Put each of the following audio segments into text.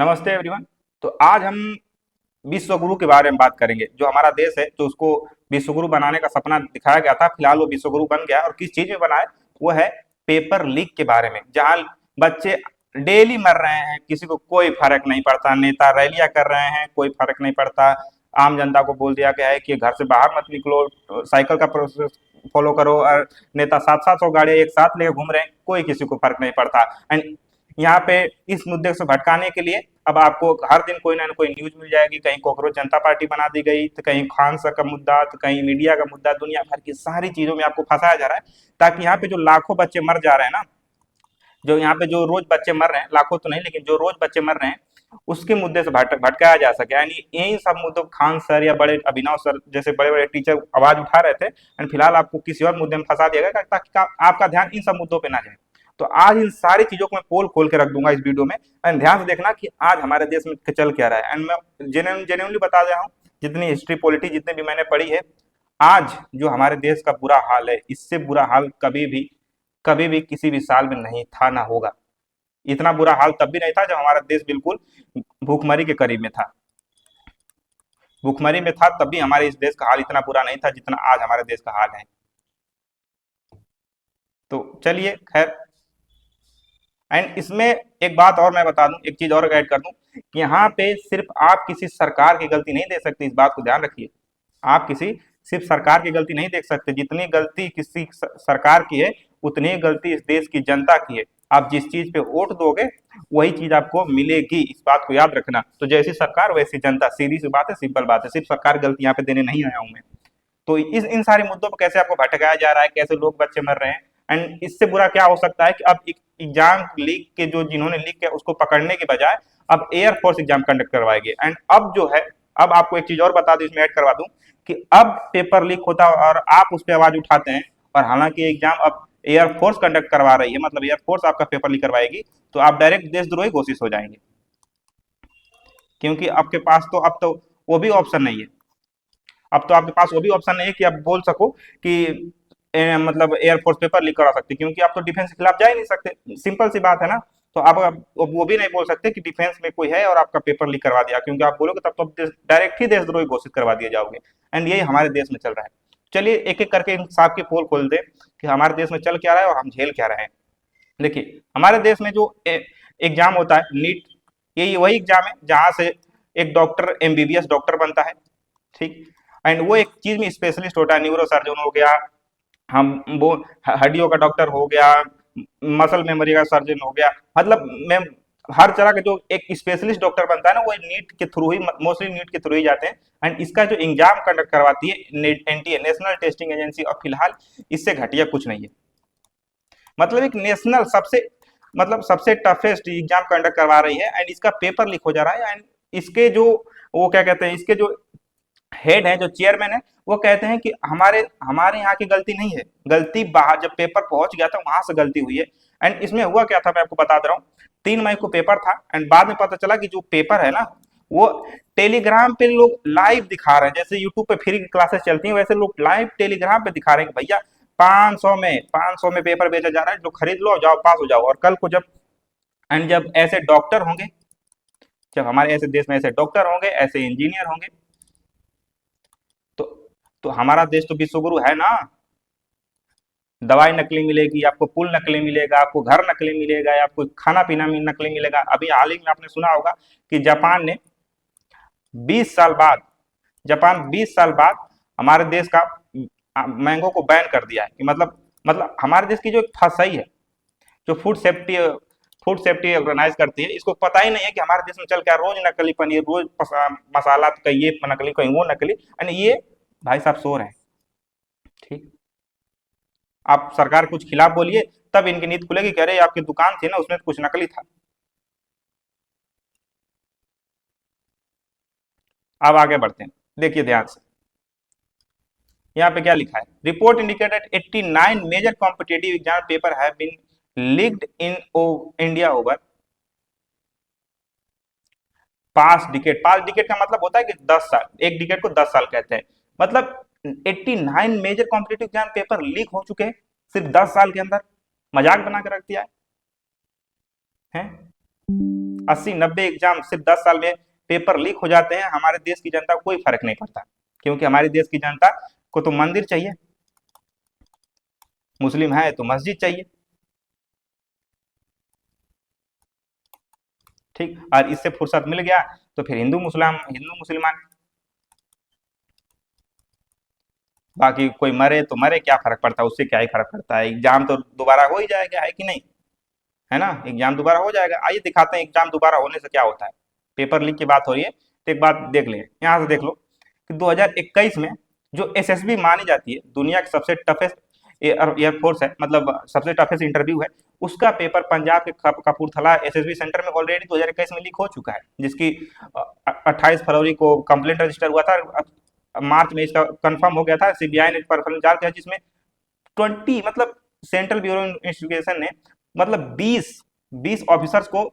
नमस्ते एवरीवन। तो आज हम विश्व गुरु के बारे में बात करेंगे। जो हमारा देश है, जो उसको विश्व गुरु बनाने का सपना दिखाया गया था, फिलहाल वो विश्व गुरु बन गया। और किस चीज में बना है, वो है पेपर लीक के बारे में। जहां बच्चे डेली मर रहे हैं, किसी को कोई फर्क नहीं पड़ता। नेता रैलियां कर रहे हैं, कोई फर्क नहीं पड़ता। आम जनता को बोल दिया गया है कि घर से बाहर मत निकलो, साइकिल का प्रोसेस फॉलो करो। और नेता 700 गाड़ियां एक साथ लेकर घूम रहे हैं, कोई किसी को फर्क नहीं पड़ता। एंड यहाँ पे इस मुद्दे से भटकाने के लिए अब आपको हर दिन कोई ना कोई न्यूज मिल जाएगी। कहीं कॉकरोच जनता पार्टी बना दी गई, तो कहीं खान सर का मुद्दा, तो कहीं मीडिया का मुद्दा। दुनिया भर की सारी चीजों में आपको फंसाया जा रहा है, ताकि यहाँ पे जो लाखों बच्चे मर जा रहे हैं ना, जो यहाँ पे जो रोज बच्चे मर रहे हैं, लाखों तो नहीं लेकिन जो रोज बच्चे मर रहे हैं, उसके मुद्दे से भटकाया जा सके। यानी यही सब मुद्दों खान सर या बड़े अभिनव सर जैसे बड़े बड़े टीचर आवाज उठा रहे थे, एंड फिलहाल आपको किसी और मुद्दे में फंसा दिया गया, ताकि आपका ध्यान इन सब मुद्दों पे ना जाए। तो आज इन सारी चीजों को मैं पोल खोल के रख दूंगा इस वीडियो में, एंड ध्यान से देखना कि आज हमारे देश में चल क्या रहा है। एंड मैं जेन्युइनली बता दे रहा हूँ, जितनी हिस्ट्री पॉलिटी जितने भी मैंने पढ़ी है, आज जो हमारे देश का बुरा हाल है, इससे बुरा हाल कभी भी किसी भी साल में नहीं था, ना होगा। इतना बुरा हाल तब भी नहीं था जब हमारा देश बिल्कुल भूखमरी के करीब में था। भूखमरी में था तब भी हमारे इस देश का हाल इतना बुरा नहीं था जितना आज हमारे देश का हाल है। तो चलिए खैर, एंड इसमें एक बात और मैं बता दूं, एक चीज और ऐड कर दूं कि यहाँ पे सिर्फ आप किसी सरकार की गलती नहीं देख सकते। इस बात को ध्यान रखिए, आप किसी सिर्फ सरकार की गलती नहीं देख सकते। जितनी गलती किसी सरकार की है, उतनी गलती इस देश की जनता की है। आप जिस चीज पे वोट दोगे, वही चीज आपको मिलेगी, इस बात को याद रखना। तो जैसी सरकार वैसी जनता, सीधी सी बात है, सिंपल बात है। सिर्फ सरकार गलती यहाँ पे देने नहीं आया हूं मैं। तो इस इन सारे मुद्दों पर कैसे आपको भटकाया जा रहा है, कैसे लोग बच्चे मर रहे हैं, एंड इससे बुरा क्या हो सकता है कि अब एग्जाम लीक के जो जिन्होंने लीक किया उसको पकड़ने के बजाय अब एयरफोर्स एग्जाम कंडक्ट करवाएगी। एंड अब जो है, अब आपको एक चीज और बता दूं, इसमें ऐड करवा दूं कि अब पेपर लीक होता है और आप उस पर आवाज उठाते हैं, और हालांकि एग्जाम अब एयरफोर्स कंडक्ट करवा रही है, मतलब एयरफोर्स आपका पेपर लीक करवाएगी, तो आप डायरेक्ट देशद्रोही घोषित हो जाएंगे। क्योंकि आपके पास तो अब तो वो भी ऑप्शन नहीं है। अब तो आपके पास वो भी ऑप्शन नहीं है कि आप बोल सको कि मतलब एयरफोर्स पेपर लीक करा सकते, क्योंकि आप तो डिफेंस के खिलाफ जा ही नहीं सकते। सिंपल सी बात है ना। तो आप वो भी नहीं बोल सकते कि डिफेंस में कोई है और आपका पेपर लीक करवा दिया, क्योंकि आप बोलोगे तब तो डायरेक्ट ही देशद्रोही घोषित करवा दिए जाओगे। एंड यही हमारे देश में चल रहा है। चलिए एक एक करके इन सब की पोल खोल दे कि हमारे देश में चल क्या रहा है और हम झेल क्या रहे हैं। देखिए, हमारे देश में जो एग्जाम होता है नीट, यही वही एग्जाम है जहां से एक डॉक्टर एमबीबीएस डॉक्टर बनता है। ठीक। एंड वो एक चीज में स्पेशलिस्ट होता है, न्यूरो सर्जन हो गया, हम वो हड्डियों का डॉक्टर हो गया, मसल मेमोरी का सर्जन हो गया। मतलब मैं हर तरह का जो एक स्पेशलिस्ट डॉक्टर बनता है ना, वो नीट के थ्रू ही, मोस्टली नीट के थ्रू ही जाते हैं। एंड इसका जो एग्जाम कंडक्ट करवाती है एनटीए, नेशनल टेस्टिंग एजेंसी, और फिलहाल इससे घटिया कुछ नहीं है। मतलब एक नेशनल सबसे टफेस्ट एग्जाम कंडक्ट करवा रही है, एंड इसका पेपर लीक हो जा रहा है। एंड इसके जो वो क्या कहते हैं, इसके जो हेड है, जो चेयरमैन है, वो कहते हैं कि हमारे हमारे यहाँ की गलती नहीं है, गलती बाहर जब पेपर पहुंच गया था वहां से गलती हुई है। एंड इसमें हुआ क्या था, मैं आपको बता दे रहा हूँ। 3 मई को पेपर था, एंड बाद में पता चला कि जो पेपर है ना, वो टेलीग्राम पे लोग लाइव दिखा रहे हैं। जैसे यूट्यूब पे फ्री क्लासेस चलती हैं, वैसे लोग लाइव टेलीग्राम पे दिखा रहे हैं कि भैया 500 में पेपर बेचा जा रहा है, जो खरीद लो, जाओ पास हो जाओ। और कल को जब ऐसे डॉक्टर होंगे, जब हमारे ऐसे देश में ऐसे डॉक्टर होंगे, ऐसे इंजीनियर होंगे, तो तो हमारा देश तो विश्वगुरु है ना। दवाई नकली मिलेगी आपको, पुल नकली मिलेगा आपको, घर नकली मिलेगा, आपको खाना पीना में नकली मिलेगा। अभी हाल ही में आपने सुना होगा कि जापान ने 20 साल बाद, जापान 20 साल बाद हमारे देश का मैंगो को बैन कर दिया है। कि मतलब हमारे देश की जो एक फसई है, जो फूड सेफ्टी ऑर्गेनाइज करती है, इसको पता ही नहीं है कि हमारे देश में चल क्या, रोज नकली पनीर, रोज मसाला, तो कहीं ये नकली कहीं वो नकली, यानी ये भाई साहब सो रहे हैं। ठीक। आप सरकार कुछ खिलाफ बोलिए, तब इनकी नींद खुलेगी, कह रहे आपकी दुकान थी ना, उसमें कुछ नकली था। अब आगे बढ़ते हैं, देखिए ध्यान से। यहाँ पे क्या लिखा है, report indicated 89 major competitive exam paper have been leaked in India over past decade का मतलब होता है कि 10 साल, एक डिकेट को 10 साल कहते हैं। मतलब 89 major competitive exam paper leak हो चुके हैं सिर्फ 10 साल के अंदर। मजाक बना कर रख दिया है। 80-90 एग्जाम सिर्फ 10 साल में पेपर लीक हो जाते हैं, हमारे देश की जनता को कोई फर्क नहीं पड़ता, क्योंकि हमारे देश की जनता को तो मंदिर चाहिए, मुस्लिम है तो मस्जिद चाहिए, ठीक। और इससे फुर्सत मिल गया तो फिर हिंदू मुसलमान, बाकी कोई मरे तो मरे, क्या फर्क पड़ता है, उससे क्या ही फर्क पड़ता है, एग्जाम तो दोबारा हो ही जाएगा, है कि नहीं, है ना, एग्जाम दोबारा हो जाएगा। आइए दिखाते हैं एग्जाम दोबारा होने से क्या होता है। पेपर लीक की बात हो रही है तो एक बात देख लें, यहाँ से देख लो कि 2021 में जो एसएसबी मानी जाती है दुनिया की सबसे टफेस्ट एयरफोर्स है, मतलब सबसे टफेस्ट इंटरव्यू है, उसका पेपर पंजाब के कपूरथला एसएसबी सेंटर में ऑलरेडी 2021 में लीक हो चुका है, जिसकी 28 फरवरी को कंप्लेंट रजिस्टर हुआ था, मार्च में इसका कंफर्म हो गया था, सीबीआई ने परफॉर्मेंस जांच किया, जिसमें 20 मतलब सेंट्रल ब्यूरो इन्वेस्टिगेशन ने मतलब 20 ऑफिसर्स को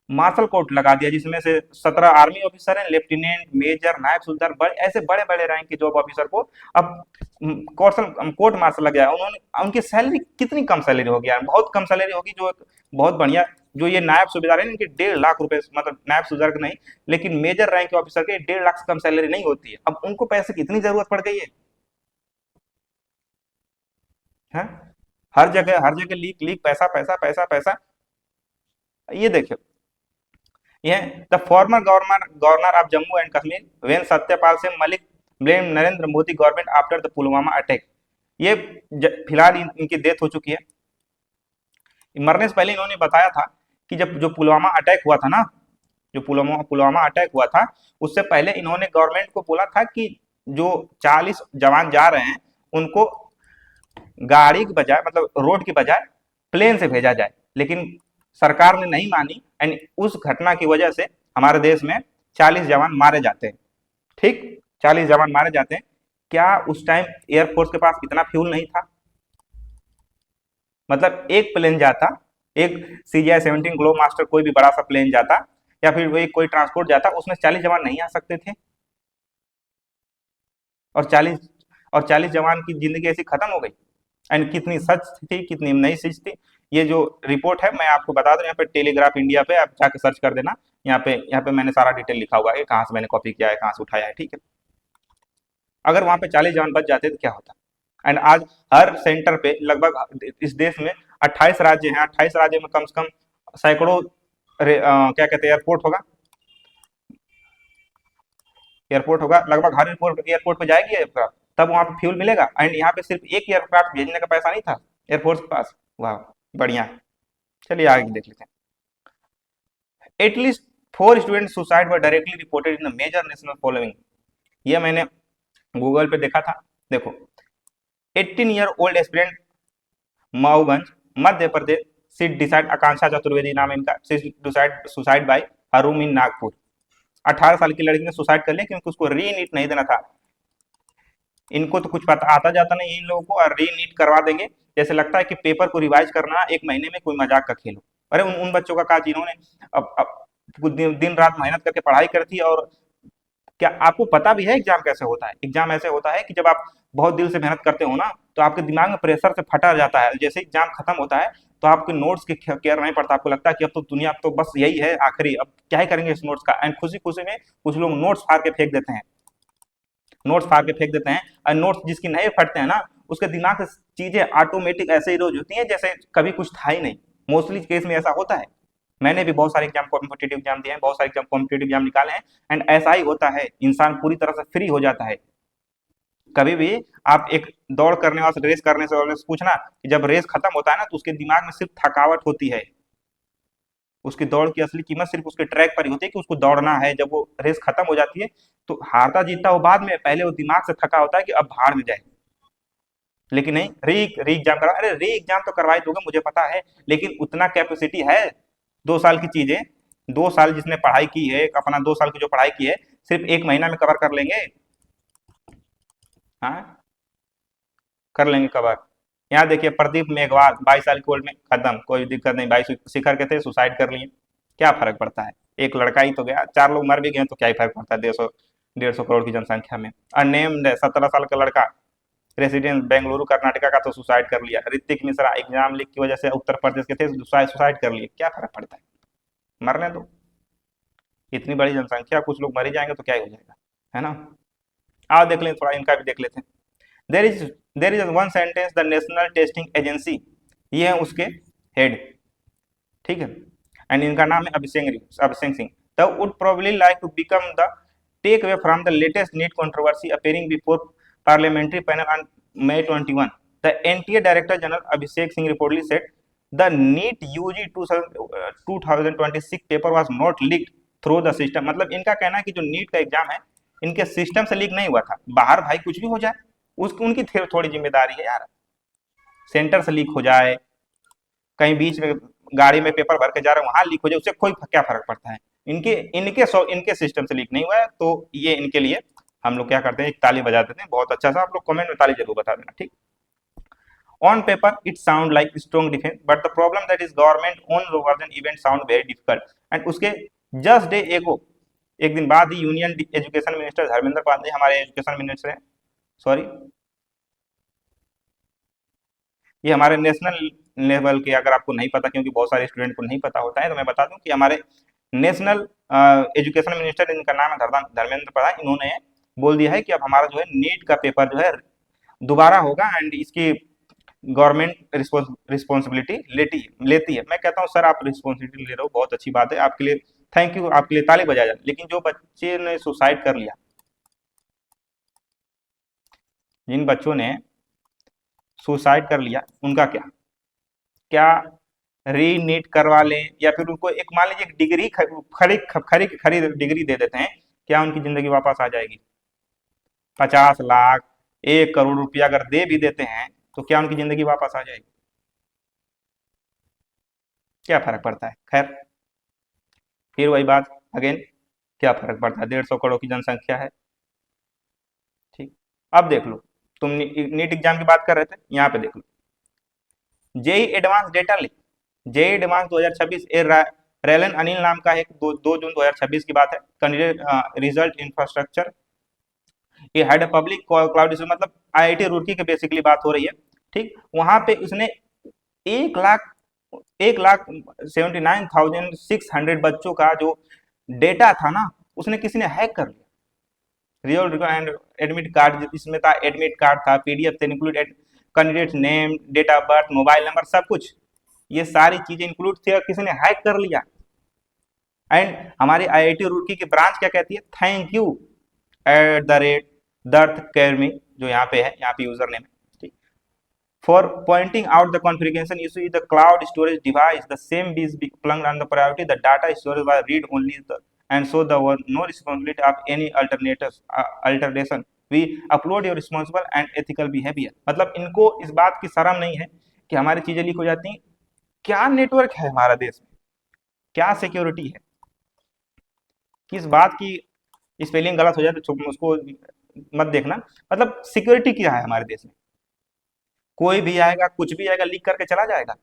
मार्शल कोर्ट लगा दिया, जिसमें से 17 आर्मी ऑफिसर हैं, लेफ्टिनेंट, मेजर, नायब सुल्तान, ऐसे बड़े बड़े रैंक के जॉब ऑफिसर को अब कोर्ट मार्शल लग गया। उन्होंने उनकी सैलरी कितनी कम सैलरी होगी यार, बहुत कम सैलरी होगी, जो बहुत बढ़िया, जो ये नायब सूबेदार है इनके 1.5 लाख रुपए, मतलब नायब सूबेदार नहीं, लेकिन मेजर रैंक के ऑफिसर के 1.5 लाख से कम सैलरी नहीं होती है। अब उनको पैसे की इतनी जरूरत पड़ गई है? हर जगह लीक लीक, पैसा पैसा पैसा पैसा। ये देखिए, ये the former governor of Jammu and Kashmir when Satyapal Singh Malik blame Narendra Modi government after the Pulwama attack. ये फिलहाल इनकी डेथ हो चुकी है। मरने से पहले इन्होंने बताया था कि जब जो पुलवामा अटैक हुआ था ना, जो पुलवामा अटैक हुआ था, उससे पहले इन्होंने गवर्नमेंट को बोला था कि जो 40 जवान जा रहे हैं उनको गाड़ी की बजाय, मतलब रोड की बजाय प्लेन से भेजा जाए, लेकिन सरकार ने नहीं मानी, एंड उस घटना की वजह से हमारे देश में 40 जवान मारे जाते हैं, ठीक, 40 जवान मारे जाते हैं। क्या उस टाइम एयरफोर्स के पास इतना फ्यूल नहीं था? मतलब एक प्लेन जाता, एक CGI-17 ग्लोब मास्टर, कोई भी बड़ा सा प्लेन जाता, या फिर वही कोई ट्रांसपोर्ट जाता, उसमें 40 जवान नहीं आ सकते थे, और 40 जवान की जिंदगी ऐसी खत्म हो गई। एंड कितनी सच थी कितनी नहीं सच थी, ये जो रिपोर्ट है मैं आपको बता दूं, यहाँ पे टेलीग्राफ इंडिया पे आप जाके सर्च कर देना, यहाँ पे मैंने सारा डिटेल लिखा हुआ है, कहाँ से मैंने कॉपी किया है, कहाँ से उठाया है, ठीक है। अगर वहां पे 40 जवान बच जाते तो क्या होता। एंड आज हर सेंटर पे लगभग इस देश में 28 राज्य हैं, 28 राज्य में कम से कम सैकड़ों क्या कहते हैं एयरपोर्ट होगा, लगभग हर एयरपोर्ट पे जाएगी एयरक्राफ्ट, तब वहां पे फ्यूल मिलेगा। एंड यहाँ पे सिर्फ एक एयरक्राफ्ट भेजने का पैसा नहीं था एयरफोर्स के पास। वाह, बढ़िया है। चलिए आगे देख लेते हैं। At least 4 student suicide were directly reported in the major national following. ये मैंने गूगल पे देखा था, देखो 18-year-old एस्पिरेंट मऊगंज मध्य प्रदेश सीट डिसाइड, आकांक्षा चतुर्वेदी नाम है इनका, suicide by her room in Nagpur. 18 साल की लड़की ने सुसाइड कर लिया क्योंकि उसको री नीट नहीं देना था। इनको तो कुछ पता आता जाता नहीं इन लोगों को, और री नीट करवा देंगे, जैसे लगता है कि पेपर को रिवाइज करना 1 महीने में कोई मजाक का खेल हो। अरे उन बच्चों का काज जिन्होंने अब कुछ दिन रात मेहनत करके पढ़ाई करती है। और क्या आपको पता भी है एग्जाम कैसे होता है? एग्जाम ऐसे होता है कि जब आप बहुत दिल से मेहनत करते हो ना, तो आपके दिमाग में प्रेशर से फटा जाता है, जैसे एग्जाम खत्म होता है तो आपके नोट्स की केयर नहीं पड़ता, आपको लगता है कि अब तो दुनिया, अब तो बस यही है आखिरी, अब क्या ही करेंगे इस नोट्स का। एंड खुशी खुशी में कुछ लोग नोट्स फाड़ के फेंक देते हैं, नोट्स फाड़ के फेंक देते हैं, और नोट्स जिसकी नहीं फटते हैं ना, उसके दिमाग से चीजें ऑटोमेटिक ऐसे ही रोज होती हैं जैसे कभी कुछ था ही नहीं। मोस्टली केस में ऐसा होता है। मैंने भी बहुत सारे एग्जाम, कॉम्पिटेटिव एग्जाम दिए हैं, बहुत सारे एग्जाम कॉम्पिटेटिव एग्जाम निकाले हैं, एंड ऐसा ही होता है, इंसान पूरी तरह से फ्री हो जाता है। कभी भी आप एक दौड़ करने वाले रेस करने से पूछना कि जब रेस खत्म होता है ना, तो उसके दिमाग में सिर्फ थकावट होती है, उसकी दौड़ की असली कीमत सिर्फ उसके ट्रैक पर ही होती है कि उसको दौड़ना है। जब वो रेस खत्म हो जाती है तो हारता जीतता वो बाद में, पहले वो दिमाग से थका होता है कि अब भाड़ में जाए। लेकिन नहीं, री एग्जाम करा, अरे री एग्जाम तो करवाई दोगे मुझे पता है, लेकिन उतना कैपेसिटी है? 2 साल की चीजें, 2 साल जिसने पढ़ाई की है, अपना 2 साल की जो पढ़ाई की है, सिर्फ 1 महीना में कवर कर लेंगे? हाँ, कर लेंगे कवर। यहाँ देखिए प्रदीप मेघवाल 22 साल की उम्र में खत्म, कोई दिक्कत नहीं भाई, शिखर के थे सुसाइड कर लिए, क्या फर्क पड़ता है, एक लड़का ही तो गया, 4 लोग मर भी गए तो क्या ही फर्क पड़ता है 150 करोड़ की जनसंख्या में। अननेम्ड 17 साल का लड़का रेसिडेंट बेंगलुरु कर्नाटका का तो सुसाइड कर लिया। ऋतिक मिश्रा एग्जाम लीक की वजह से उत्तर प्रदेश के थे, सुसाइड कर लिए, क्या फर्क पड़ता है, मरने दो। इतनी बड़ी जनसंख्या, कुछ लोग मर ही जाएंगे तो क्या ही हो जाएगा, है ना। आओ देख लें, थोड़ा इनका भी देख लेते हैं। There is there is one sentence, the national testing agency, ये है उसके हेड, ठीक है, एंड इनका नाम है Abhishek Singh. The would probably like to become the take away from the latest NEET controversy appearing before parliamentary panel on May 21. The NTA Director General Abhishek Singh reportedly said the NEET UG 2026 paper was not leaked through the system। मतलब इनका कहना है कि जो NEET का exam है इनके system से लीक नहीं हुआ था, बाहर भाई कुछ भी हो जाए उसकी उनकी थोड़ी जिम्मेदारी है यार, सेंटर से लीक हो जाए, कहीं बीच में गाड़ी में पेपर भर के जा रहे हैं वहां लीक हो जाए, उससे कोई क्या फर्क पड़ता है। इनके इनके सिस्टम से लीक नहीं हुआ है, तो ये इनके लिए हम लोग क्या करते हैं, एक ताली बजा देते हैं, बहुत अच्छा सा। आप लोग कमेंट में ताली जरूर बता देना, ठीक। On paper it sound like strong defence, but the problem that is government own version event sound very difficult. And उसके जस्ट डे एगो, एक दिन बाद ही union education minister Dharmendra Pandey, हमारे एजुकेशन मिनिस्टर हैं, सॉरी ये हमारे नेशनल लेवल के, अगर आपको नहीं पता, क्योंकि बहुत सारे स्टूडेंट को नहीं पता होता है, तो मैं बता दूं कि हमारे नेशनल एजुकेशन मिनिस्टर, इनका नाम है धर्मेंद्र प्रधान, इन्होंने बोल दिया है कि अब हमारा जो है नीट का पेपर जो है दोबारा होगा, एंड इसकी गवर्नमेंट रिस्पॉन्सिबिलिटी लेती है। मैं कहता हूँ सर आप रिस्पॉन्सिबिलिटी ले रहे हो, बहुत अच्छी बात है, आपके लिए थैंक यू, आपके लिए ताली बजाया जाए। लेकिन जो बच्चे ने सुसाइड कर लिया, जिन बच्चों ने सुसाइड कर लिया, उनका क्या क्या री नीट करवा लें, या फिर उनको एक मान लीजिए एक डिग्री खरी खरी खरी डिग्री दे देते हैं, क्या उनकी जिंदगी वापस आ जाएगी? 50 लाख 1 करोड़ रुपया अगर दे भी देते हैं तो क्या उनकी जिंदगी वापस आ जाएगी? क्या फर्क पड़ता है? खैर, फिर वही बात अगेन, क्या फर्क पड़ता है, 150 करोड़ की जनसंख्या है, ठीक। अब देख लो, तुम नीट एग्जाम की बात कर रहे थे, यहाँ पे देख लो, JEE advance data leak, JEE advance 2026, रेलन अनिल नाम का एक 2 जून 2026 की बात है, कैंडिडेट रिजल्ट इंफ्रास्ट्रक्चर, ये हेड पब्लिक क्लाउड, मतलब आईआईटी रुड़की की बेसिकली बात हो रही है, ठीक। वहां पे उसने 1 लाख 1,79,600 बच्चों का जो डेटा था ना, उसने किसी ने हैक कर लिया। रियल एंड एडमिट कार्ड इसमें था, एडमिट कार्ड था, पीडीएफ से include candidate name, date of birth, mobile number, सब कुछ, ये सारी चीजें इंक्लूड थी और किसी ने हैक कर लिया। एंड हमारी आईआईटी रुड़की की ब्रांच क्या कहती है, थैंक यू @दर्थ केरमी, जो यहाँ पे है, यहाँ पे यूजर नेम है, for pointing out the configuration issue is the cloud storage device. The same is plugged on the priority. The data storage was read only, and so there was no responsibility of any alteration. We upload your responsible and ethical behavior। मतलब इनको इस बात की शर्म नहीं है कि हमारी चीजें लीक हो जाती हैं। क्या नेटवर्क है हमारा देश में, क्या सिक्योरिटी है, किस बात की स्पेलिंग गलत हो जाए तो उसको मत देखना, मतलब सिक्योरिटी क्या है हमारे देश में? कोई भी आएगा, कुछ भी आएगा, लीक करके चला जाएगा।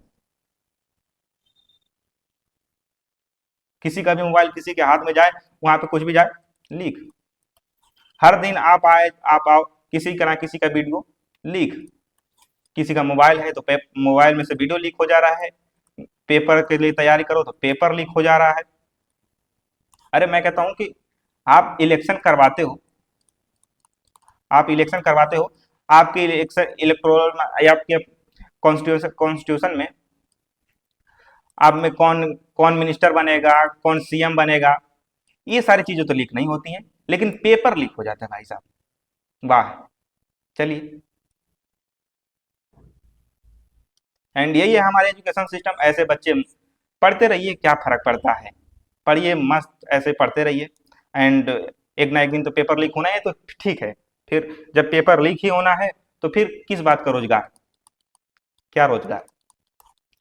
किसी का भी मोबाइल किसी के हाथ में जाए, वहां पे कुछ भी जाए, लीक। हर दिन आप आओ, किसी का ना किसी का वीडियो लीक, किसी का मोबाइल है तो मोबाइल में से वीडियो लीक हो जा रहा है, पेपर के लिए तैयारी करो तो पेपर लीक हो जा रहा है। अरे मैं कहता हूं कि आप इलेक्शन करवाते हो, आपके इलेक्शन इलेक्टोरल आपके कॉन्स्टिट्यूशन में आप में कौन कौन मिनिस्टर बनेगा, कौन सीएम बनेगा, ये सारी चीजें तो लीक नहीं होती हैं, लेकिन पेपर लीक हो जाता है भाई साहब। वाह, चलिए, एंड यही है हमारे एजुकेशन सिस्टम। ऐसे बच्चे पढ़ते रहिए, क्या फर्क पड़ता है, पढ़िए मस्त, ऐसे पढ़ते रहिए, एंड एक ना एक दिन तो पेपर लीक होना है, तो ठीक है, फिर जब पेपर लीक ही होना है तो फिर किस बात का रोजगार, क्या रोजगार?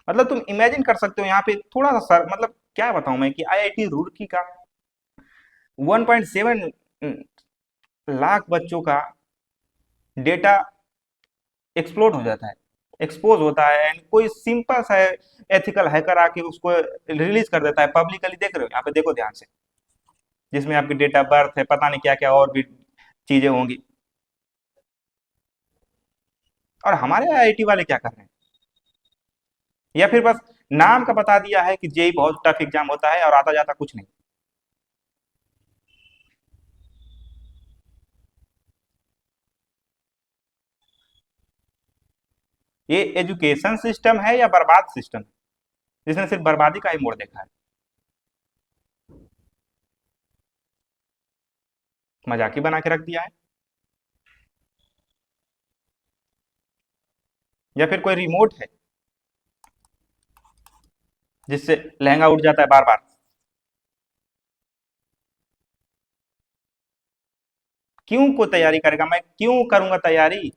मतलब तुम इमेजिन कर सकते हो, यहाँ पे थोड़ा सा सर, मतलब क्या बताऊं मैं कि आईआईटी रुड़की का 1.7 लाख बच्चों का डेटा एक्सप्लोड हो जाता है, एक्सपोज होता है, एंड कोई सिंपल सा एथिकल हैकर आके उसको रिलीज कर देता है पब्लिकली। देख रहे हो यहाँ पे, देखो ध्यान से, जिसमें आपकी डेट ऑफ बर्थ है, पता नहीं क्या क्या और भी चीजें होंगी। और हमारे आईआईटी वाले क्या कर रहे हैं, या फिर बस नाम का बता दिया है कि जेई बहुत टफ एग्जाम होता है और आता जाता कुछ नहीं। ये एजुकेशन सिस्टम है या बर्बाद सिस्टम है, जिसने सिर्फ बर्बादी का ही मोड़ देखा है? मजाक ही बना के रख दिया है। या फिर कोई रिमोट है जिससे लहंगा उठ जाता है बार बार? क्यों को तैयारी करेगा? मैं क्यों करूंगा तैयारी?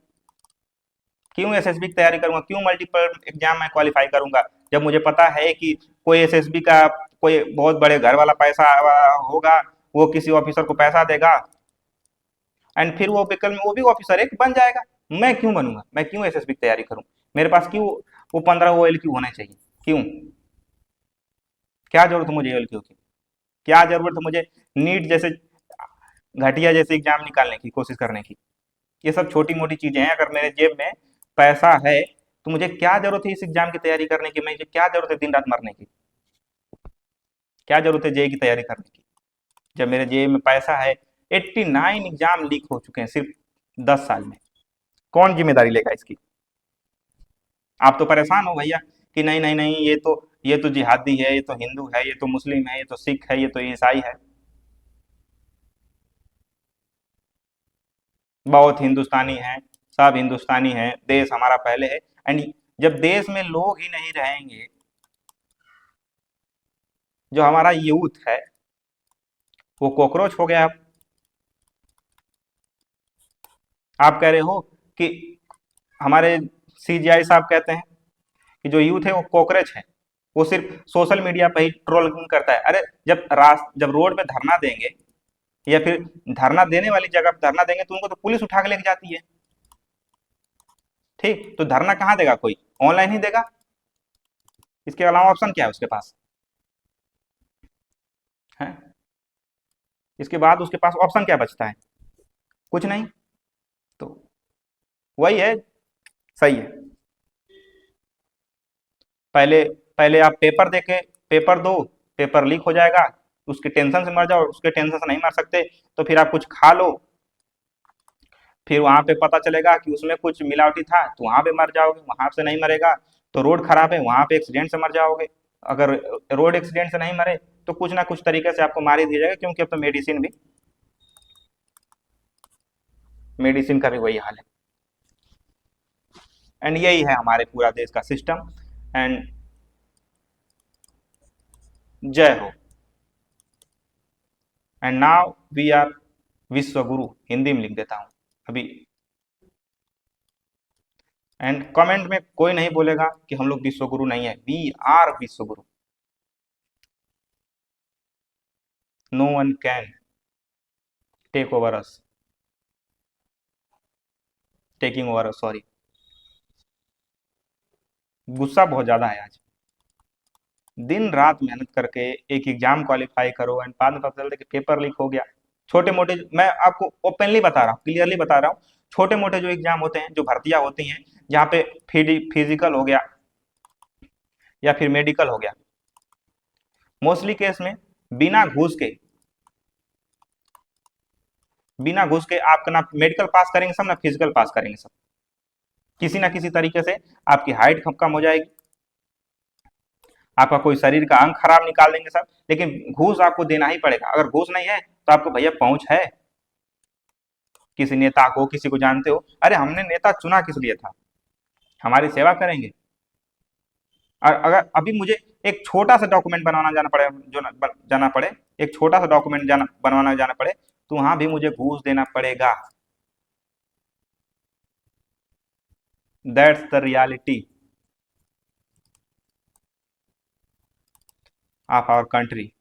क्यों एसएसबी की तैयारी करूंगा? क्यों मल्टीपल एग्जाम में क्वालिफाई करूंगा, जब मुझे पता है कि कोई एसएसबी का कोई बहुत बड़े घर वाला पैसा होगा, वो किसी ऑफिसर को पैसा देगा एंड फिर वो विकल में वो भी ऑफिसर एक बन जाएगा। मैं क्यों बनूंगा? मैं क्यों एसएसबी की तैयारी करूं? मेरे पास क्यों वो 15 OL क्यों होने चाहिए? क्यों? क्या जरूरत है मुझे OL की? क्या जरूरत है मुझे नीट जैसे घटिया जैसे एग्जाम निकालने की कोशिश करने की? ये सब छोटी मोटी चीजें हैं। अगर मेरे जेब में पैसा है तो मुझे क्या जरूरत है इस एग्जाम की तैयारी करने की? मुझे क्या जरूरत है दिन रात मरने की? क्या जरूरत है जेई की तैयारी करने की जब मेरे जेब में पैसा है? 89 एग्जाम लीक हो चुके हैं सिर्फ 10 साल में। कौन जिम्मेदारी लेगा इसकी? आप तो परेशान हो भैया कि नहीं नहीं नहीं, ये तो जिहादी है, ये तो हिंदू है, ये तो मुस्लिम है, ये तो सिख है, ये तो ईसाई है। बहुत हिंदुस्तानी है, सब हिंदुस्तानी है, देश हमारा पहले है। एंड जब देश में लोग ही नहीं रहेंगे, जो हमारा यूथ है वो कॉकरोच हो गया। आप कह रहे हो कि हमारे सीजीआई साहब कहते हैं कि जो यूथ है वो कॉकरोच है, वो सिर्फ सोशल मीडिया पर ही ट्रोलिंग करता है। अरे जब रोड पे धरना देंगे या फिर धरना देने वाली जगह पर धरना देंगे तो उनको तो पुलिस उठा के लेके जाती है। ठीक, तो धरना कहाँ देगा? कोई ऑनलाइन ही देगा। इसके अलावा ऑप्शन क्या है उसके पास? है इसके बाद उसके पास ऑप्शन क्या बचता है? कुछ नहीं। तो वही है, सही है। पहले पहले आप पेपर देके पेपर दो, पेपर लीक हो जाएगा, उसके टेंशन से मर जाओ। उसके टेंशन से नहीं मर सकते तो फिर आप कुछ खा लो, फिर वहां पे पता चलेगा कि उसमें कुछ मिलावटी था तो वहां पे मर जाओगे। वहां से नहीं मरेगा तो रोड खराब है वहां पे एक्सीडेंट से मर जाओगे। अगर रोड एक्सीडेंट से नहीं मरे तो कुछ ना कुछ तरीके से आपको मार ही दिया जाएगा, क्योंकि अब तो मेडिसिन का भी वही हाल है। एंड यही है हमारे पूरा देश का सिस्टम। एंड जय हो। एंड नाउ वी आर विश्वगुरु, हिंदी में लिख देता हूं अभी। एंड कमेंट में कोई नहीं बोलेगा कि हम लोग विश्वगुरु नहीं है, वी आर विश्वगुरु। No one can take over us, taking over us, sorry. गुस्सा बहुत ज्यादा है आज। दिन रात मेहनत करके एक एग्जाम क्वालिफाई करो एंड बाद में पता चलता है कि पेपर लीक हो गया। छोटे मोटे, मैं आपको ओपनली बता रहा हूँ, क्लियरली बता रहा हूँ, छोटे मोटे जो एग्जाम होते हैं, जो भर्तियां होती हैं, जहाँ पे फिजिकल हो गया या फिर मेडिकल हो गया, मोस्टली केस में बिना घूस के बिना घूस के आपका ना मेडिकल पास करेंगे सब, ना फिजिकल पास करेंगे सब। किसी ना किसी तरीके से आपकी हाइट कम हो जाएगी, आपका कोई शरीर का अंग खराब निकाल देंगे सब, लेकिन घूस आपको देना ही पड़ेगा। अगर घूस नहीं है तो आपको भैया पहुंच है किसी नेता को, किसी को जानते हो, अरे हमने नेता चुना किस लिए था? हमारी सेवा करेंगे। और अगर अभी मुझे एक छोटा सा डॉक्यूमेंट बनवाना जाना पड़े, जाना पड़े, एक छोटा सा डॉक्यूमेंट बनवाना जाना पड़े, तो वहां भी मुझे घूस देना पड़ेगा। That's the reality of our country.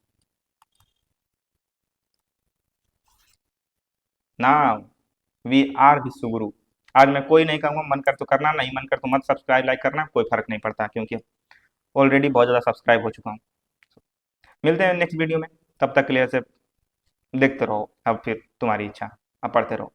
Now we are विश्वगुरु। आज मैं कोई नहीं कहूंगा, मन कर तो करना, नहीं मन कर तो मत सब्सक्राइब लाइक करना, कोई फर्क नहीं पड़ता, क्योंकि ऑलरेडी बहुत ज्यादा सब्सक्राइब हो चुका हूँ। मिलते हैं नेक्स्ट वीडियो में, तब तक के लिए ऐसे देखते रहो। अब फिर तुम्हारी इच्छा, अब पढ़ते रहो।